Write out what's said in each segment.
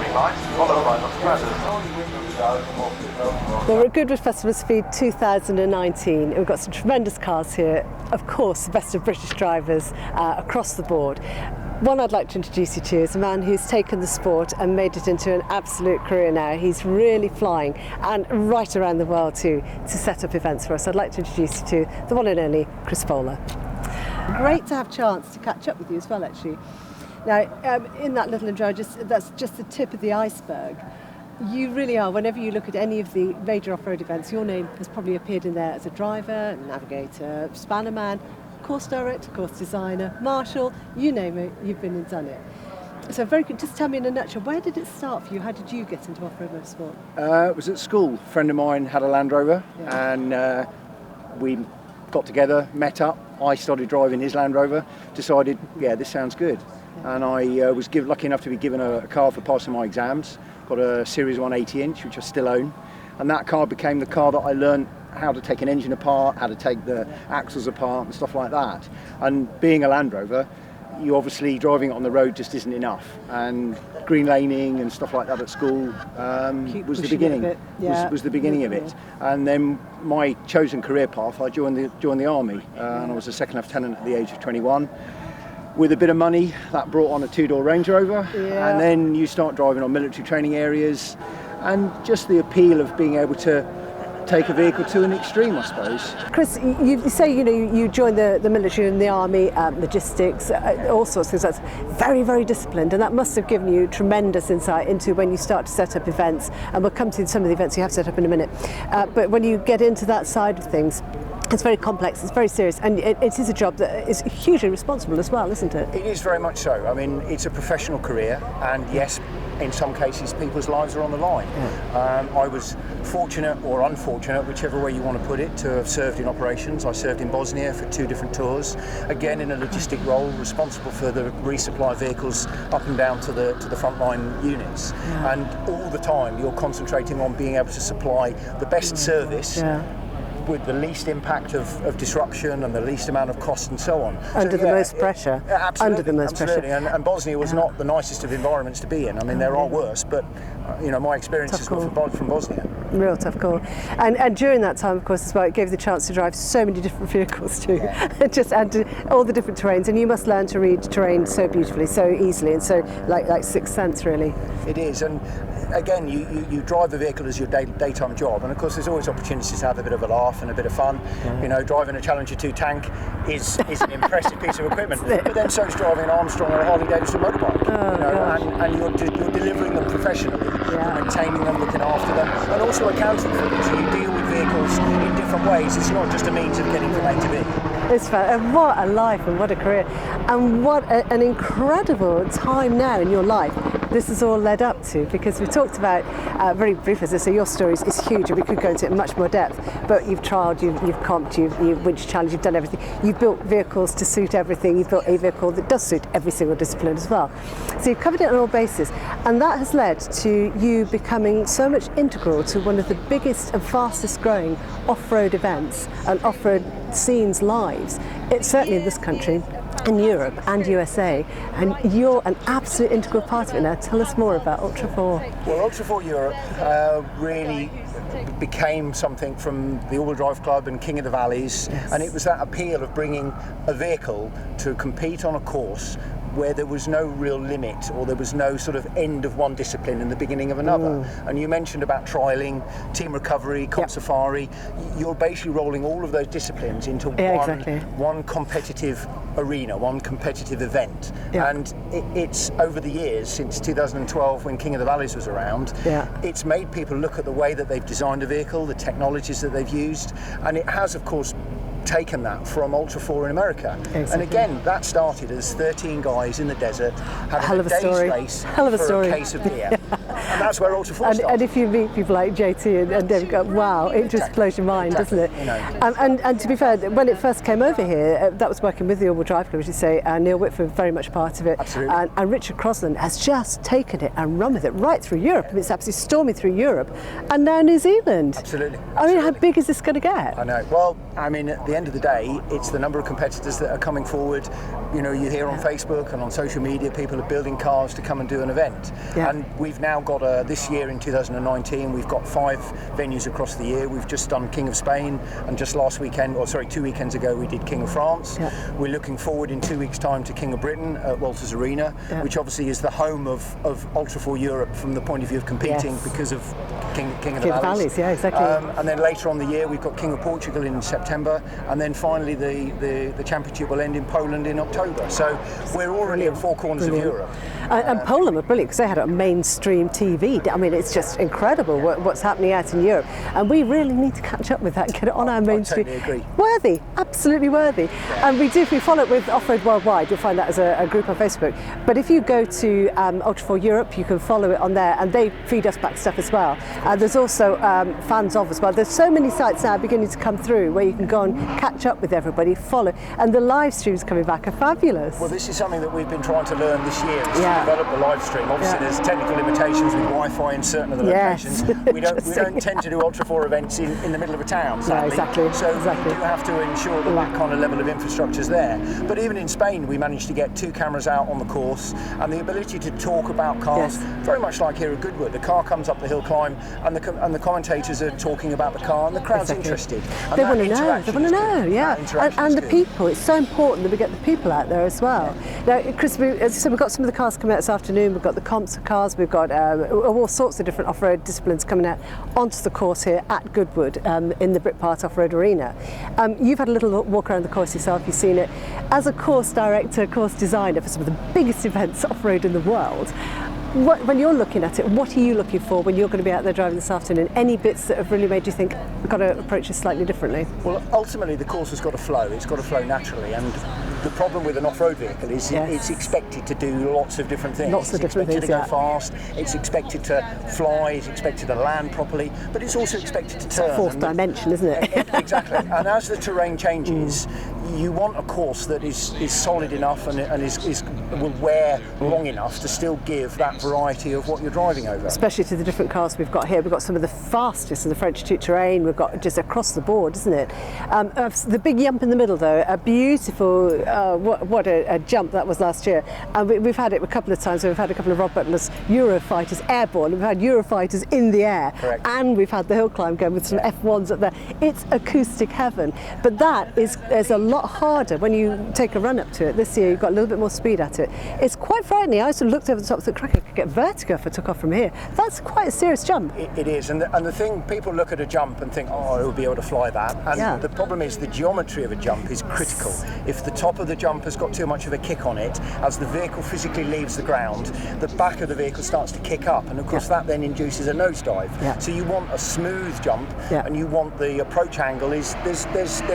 timing lights, followed by the flashers. Well, we're at Goodwood Festival of Speed 2019. We've got some tremendous cars here. Of course, the best of British drivers across the board. One I'd like to introduce you to is a man who's taken the sport and made it into an absolute career now. He's really flying and right around the world too to set up events for us. I'd like to introduce you to the one and only Chris Bowler. Great to have a chance to catch up with you as well, actually. Now, in that little intro, that's just the tip of the iceberg. You really are, whenever you look at any of the major off-road events, your name has probably appeared in there as a driver, navigator, spannerman, course director, course designer, marshal, you name it, you've been and done it. So very good, just tell me in a nutshell, where did it start for you? How did you get into off-road motorsport? It was at school. A friend of mine had a Land Rover, and we got together, met up. I started driving his Land Rover, decided, yeah, this sounds good. Yeah. And I was lucky enough to be given a car for passing my exams. Got a Series 1 80-inch, which I still own. And that car became the car that I learned how to take an engine apart, how to take the axles apart and stuff like that. And being a Land Rover, you obviously driving it on the road just isn't enough. And green laning and stuff like that at school was the beginning. Was the beginning of it. And then my chosen career path, I joined the army, and I was a second lieutenant at the age of 21. With a bit of money, that brought on a two-door Range Rover, and then you start driving on military training areas, and just the appeal of being able to take a vehicle to an extreme, I suppose. Chris, you say you joined the military and the army, logistics, all sorts of things. That's very, very disciplined, and that must have given you tremendous insight into when you start to set up events, and we'll come to some of the events you have set up in a minute. But when you get into that side of things, it's very complex, it's very serious, and it is a job that is hugely responsible as well, isn't it? It is very much so. I mean, it's a professional career, and yes, in some cases people's lives are on the line. I was fortunate or unfortunate, whichever way you want to put it, to have served in operations. I served in Bosnia for 2 different tours, again in a logistic role, responsible for the resupply vehicles up and down to the frontline units. And all the time you're concentrating on being able to supply the best service with the least impact of disruption and the least amount of cost and so on. Under the most pressure. Absolutely, under the most pressure. And Bosnia was not the nicest of environments to be in. I mean, there are worse, but my experiences were from Bosnia. Real tough call. And during that time, of course, as well, it gave you the chance to drive so many different vehicles too. Just add to all the different terrains, and you must learn to read terrain so beautifully, so easily, and so like sixth sense, really. It is, and again, you drive the vehicle as your daytime job, and of course there's always opportunities to have a bit of a laugh and a bit of fun. Driving a Challenger 2 tank is an impressive piece of equipment, but then so is driving an Armstrong or a Harley Davidson motorbike. And you're delivering them professionally, you're maintaining them, looking after them, and also accounting for them. So you deal with vehicles in different ways. It's not just a means of getting from A to B. It's fun. And what a life and what a career, and what an incredible time now in your life this has all led up to, because we talked about very briefly, so your story is huge and we could go into it in much more depth, but you've trialled, you've comped, you've winch challenge, you've done everything, you've built vehicles to suit everything, you've built a vehicle that does suit every single discipline as well. So you've covered it on all bases, and that has led to you becoming so much integral to one of the biggest and fastest growing off-road events and off-road scenes lives. It's certainly in this country, in Europe and USA, and you're an absolute integral part of it now. Tell us more about Ultra 4. Well, Ultra 4 Europe really became something from the All-Wheel Drive Club and King of the Valleys, and it was that appeal of bringing a vehicle to compete on a course where there was no real limit, or there was no sort of end of one discipline and the beginning of another. And you mentioned about trialling, team recovery, comp safari. You're basically rolling all of those disciplines into one competitive arena, one competitive event. And it's over the years, since 2012 when King of the Valleys was around, it's made people look at the way that they've designed a vehicle, the technologies that they've used, and it has, of course, taken that from Ultra 4 in America. And again, that started as 13 guys in the desert having a day's race for a case of beer. And that's where Ultra 4 and, started. and if you meet people like JT and Dave, go, wow, it just blows your mind, doesn't it? You know. And to be fair, when it first came over here, that was working with the All-Wheel Drive Club, as you say, and Neil Whitford very much part of it. Absolutely. And Richard Crosland has just taken it and run with it right through Europe. I mean, it's absolutely storming through Europe, and now New Zealand. Absolutely. I mean, how big is this going to get? I know. Well, I mean, at the end of the day, it's the number of competitors that are coming forward. You know, you hear on Facebook and on social media, people are building cars to come and do an event. Yeah. And we've now got, this year in 2019, we've got 5 venues across the year. We've just done King of Spain, and just last weekend, 2 weekends ago, we did King of France. Yeah. We're looking forward in 2 weeks' time to King of Britain at Walters Arena, Yeah. which obviously is the home of Ultra 4 Europe from the point of view of competing Yes. because of King of the King of the Valleys. Valleys, yeah, exactly. And then later on the year, we've got King of Portugal in September, and then finally the championship will end in Poland in October. So we're already at 4 corners of Europe. And Poland were brilliant because they had it on mainstream TV. I mean, it's just incredible what's happening out in Europe, and we really need to catch up with that and get it on our mainstream. I totally agree. Worthy, absolutely worthy. And we follow it with Off-Road Worldwide. You'll find that as a group on Facebook. But if you go to Ultra 4 Europe, you can follow it on there, and they feed us back stuff as well. There's also fans of as well. There's so many sites now beginning to come through where you can go and catch up with everybody, follow, and the live streams coming back are fabulous. Well, this is something that we've been trying to learn this year, is Yeah. to develop the live stream. Obviously, Yeah. there's technical limitations with Wi-Fi in certain of the Yes. locations. We don't tend to do Ultra 4 events in the middle of a town, sadly. exactly, So exactly. we do have to ensure that that kind of level of infrastructure is there. But even in Spain, we managed to get 2 cameras out on the course, and the ability to talk about cars, Yes. very much like here at Goodwood. The car comes up the hill climb, and the commentators are talking about the car, and the crowd's Exactly. interested. And They that want to know. They interaction want is to know, good. yeah. That interaction And is the good. people. It's so important that we get the people out there as well. Now, Chris, as I said, we've got some of the cars coming out this afternoon. We've got the comps of cars. We've got all sorts of different off-road disciplines coming out onto the course here at Goodwood in the Britpart Off-Road Arena. You've had a little walk around the course yourself. You've seen it. As a course director, course designer for some of the biggest events off-road in the world, when you're looking at it, what are you looking for when you're going to be out there driving this afternoon? Any bits that have really made you think, we've got to approach this slightly differently? Well, ultimately the course has got to flow. It's got to flow naturally, and the problem with an off-road vehicle is Yes. it's expected to do lots of different things. Lots of different It's things, expected to go fast, it's expected to fly, it's expected to land properly, but it's also expected to turn. Fourth And dimension, isn't it? Exactly. And as the terrain changes, you want a course that is solid enough and will wear long enough to still give that variety of what you're driving over. Especially to the different cars we've got here. We've got some of the fastest in the French terrain. We've got just across the board, isn't it? The big jump in the middle, though, a beautiful, what a jump that was last year. And we've had it a couple of times. We've had a couple of Rob Butler's Eurofighters airborne. We've had Eurofighters in the air. Correct. And we've had the hill climb going with some F1s up there. It's acoustic heaven. But that is a lot harder when you take a run up to it. This year you've got a little bit more speed at it. It's quite frightening. I sort of looked over the top of the crack. I could get vertigo if I took off from here. That's quite a serious jump. It is, and the thing, people look at a jump and think, oh, it'll be able to fly that. And Yeah. the problem is the geometry of a jump is critical. If the top of the jump has got too much of a kick on it, as the vehicle physically leaves the ground, the back of the vehicle starts to kick up, and of course that then induces a nosedive. Yeah. So you want a smooth jump, Yeah. and you want the approach angle. There's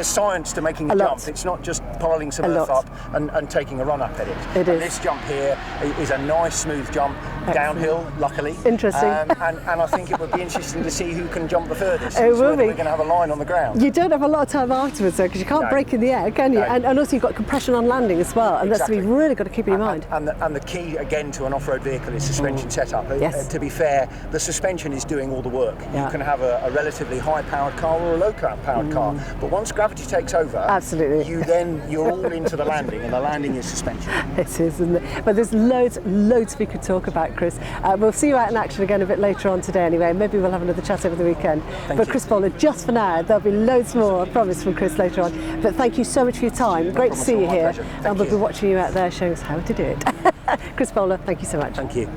science to making a A lot. jump. It's not just piling some A earth lot. up and taking a run up at it. It And is. this jump here is a nice smooth jump, downhill, luckily. Interesting. And I think it would be interesting to see who can jump the furthest. It It's will whether be. We're going to have a line on the ground. You don't have a lot of time afterwards, though, because you can't No. brake in the air, can you? No. And also you've got compression on landing as well, and that's Exactly. something you've really got to keep in mind. And the key again to an off-road vehicle is suspension setup. Yes. To be fair, the suspension is doing all the work. Yeah. You can have a relatively high-powered car or a low-powered car, but once gravity takes over, Absolutely. you're all into the landing, and the landing is suspension. It is, isn't it? But there's loads we could talk about, Chris. We'll see you out in action again a bit later on today anyway. Maybe we'll have another chat over the weekend. Thank But you. Chris Bowler, just for now, there'll be loads more, I promise, from Chris later on. But thank you so much for your time. Great to problem see at you all. My here. pleasure. And Thank we'll be you. watching you out there showing us how to do it. Chris Bowler, thank you so much. Thank you.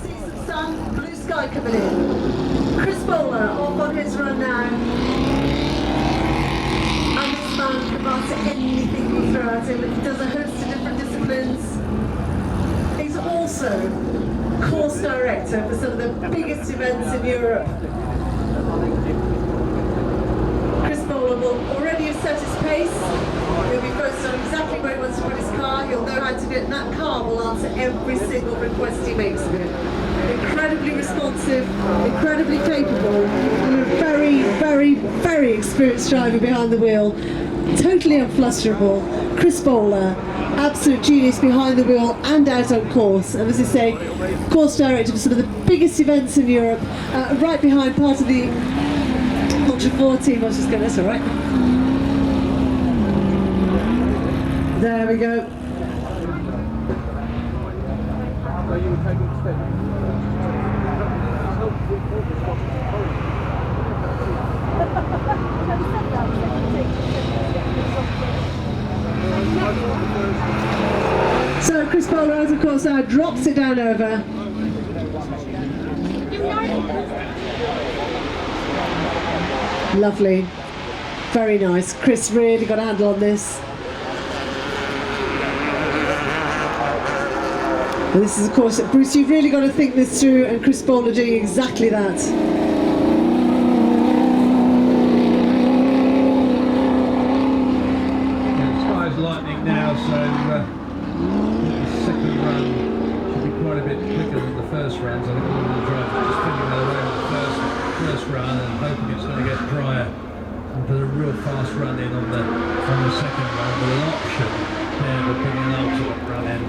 See some sun, blue sky coming in. Chris Bowler off on his run now. And this man can master anything you throw at him. He does a host of different disciplines. He's also course director for some of the biggest events in Europe. Chris Bowler will already have set his pace. He'll be focused on exactly where he wants to put his car. He'll know how to do it, and that car will answer every single request he makes of it. Incredibly responsive, incredibly capable, and a very, very, very experienced driver behind the wheel. Totally unflusterable. Chris Bowler, absolute genius behind the wheel and out on course. And as I say, course director for some of the biggest events in Europe, right behind part of the entrevue team. I was just going, that's all right. There we go. So Chris Bowler, of course, now drops it down over. Lovely, very nice. Chris really got a handle on this. And this is, of course, Bruce, you've really got to think this through, and Chris Bowler doing exactly that. Lightning now, so the second run should be quite a bit quicker than the first runs. I think all the drivers are just fiddling their way on the first run and hoping it's going to get drier and put a real fast run in on the second run with an option there of putting an ultimate run in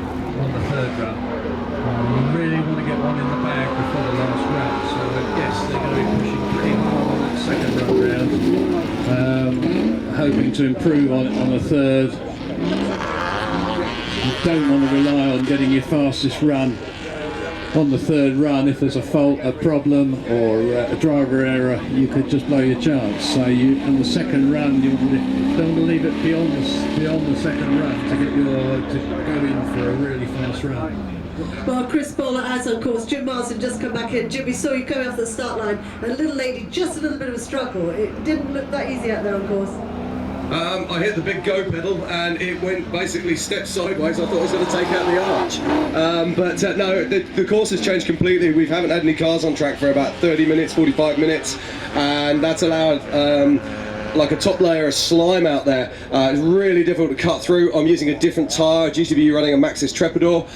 on the third run. We really want to get one in the bag before the last round, so I guess they're going to be pushing pretty hard on that second run round, hoping to improve on it on the third. You don't want to rely on getting your fastest run on the third run. If there's a fault, a problem, or a driver error, you could just blow your chance. So you, on the second run, you don't want to leave it beyond the second run to get to go in for a really fast run. Well, Chris Bowler has on course. Jim Marsden just come back in. Jim, we saw you coming off the start line. A little lady, just a little bit of a struggle. It didn't look that easy out there on course. I hit the big go pedal and it went basically steps sideways. I thought I was going to take out the arch. No, the course has changed completely. We haven't had any cars on track for about 30 minutes, 45 minutes, and that's allowed like a top layer of slime out there. It's really difficult to cut through. I'm using a different tyre. I'd usually be running a Maxxis Trepador,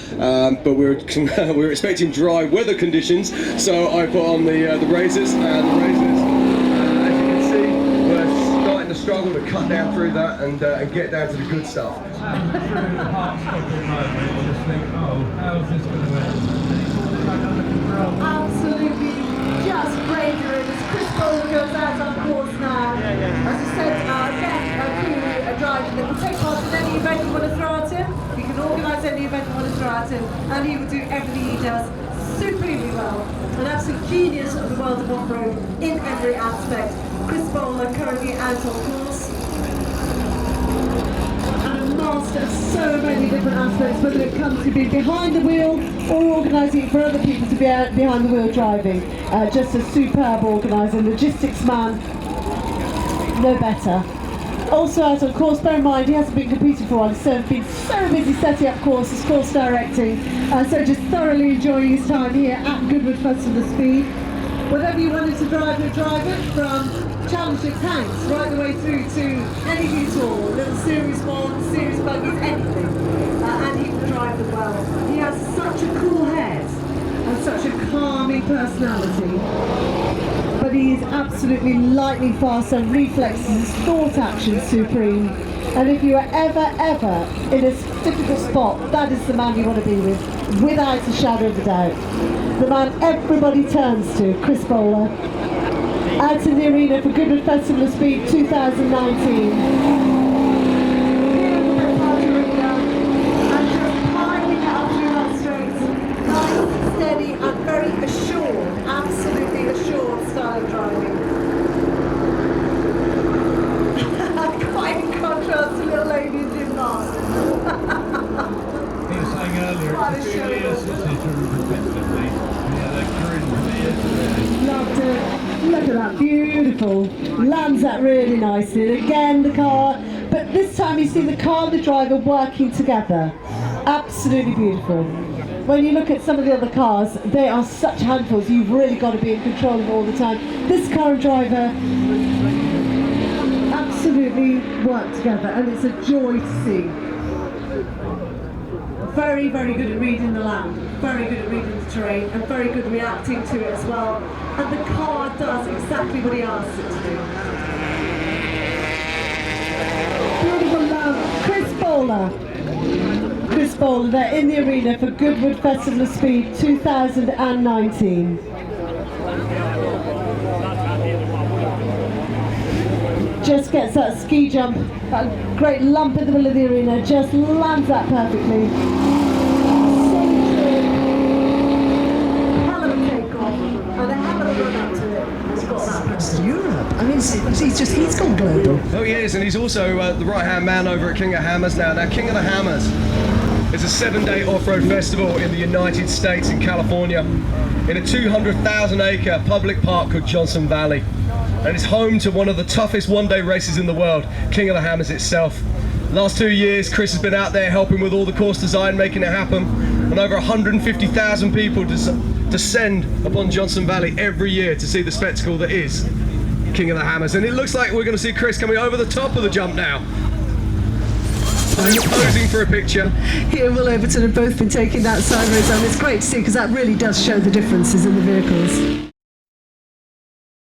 but we were expecting dry weather conditions, so I put on the razors, and the razors, as you can see, we're starting to struggle to cut down through that and get down to the good stuff. Absolutely just bravery. Chris Bowler goes out on course now. As I said, again, a driver that will take part in any event you want to throw at him. You can organise any event you want to throw at him, and he will do everything he does supremely well. An absolute genius of the world of off-road in every aspect. Chris Bowler currently out on course. And a master of so many different aspects, whether it comes to being behind the wheel or organising for other people to be out behind the wheel driving. Just a superb organiser, logistics man, no better. Also out on course, bear in mind he hasn't been competing for a while, he's been so busy setting up courses, course directing, so just thoroughly enjoying his time here at Goodwood Festival of Speed. Whatever you wanted to drive, you'll drive it, from Challenger tanks right the way through to anything at all, little series 1, series buggies, anything, and he will drive them well. He has such a cool head and such a calming personality, but he is absolutely lightning fast and reflexes, his thought action supreme. And if you are ever in a difficult spot, that is the man you want to be with, without a shadow of a doubt. The man everybody turns to, Chris Bowler. Out in the arena for Goodwood Festival of Speed 2019. Here in the Britpart arena, and just piling it up through that straight. Nice, steady, and very assured, absolutely assured style of driving. Quite in contrast to little lady in Jim Marsden. He was saying earlier, it's 2 years since he drove competitively. Loved it. Look at that, beautiful. Lands that really nicely. And again, the car, but this time you see the car and the driver working together. Absolutely beautiful. When you look at some of the other cars, they are such handfuls. You've really got to be in control of all the time. This car and driver absolutely work together, and it's a joy to see. very, very good at reading the land, very good at reading the terrain, and very good at reacting to it as well. And the car does exactly what he asks it to do. Beautiful love, Chris Bowler. Chris Bowler, they're in the arena for Goodwood Festival of Speed 2019. Just gets that ski jump, that great lump in the middle of the arena, just lands that perfectly. Hell of a takeoff, and a hell of a run up to it. He's got that. Europe. I mean, he's gone global. Oh, he is, and he's also the right-hand man over at King of Hammers now. Now, King of the Hammers is a 7-day off-road festival in the United States in California, in a 200,000-acre public park called Johnson Valley. And it's home to one of the toughest one-day races in the world, King of the Hammers itself. Last 2 years, Chris has been out there helping with all the course design, making it happen, and over 150,000 people descend upon Johnson Valley every year to see the spectacle that is King of the Hammers. And it looks like we're going to see Chris coming over the top of the jump now. Posing for a picture. He and Will Overton have both been taking that sideways, and it's great to see because that really does show the differences in the vehicles.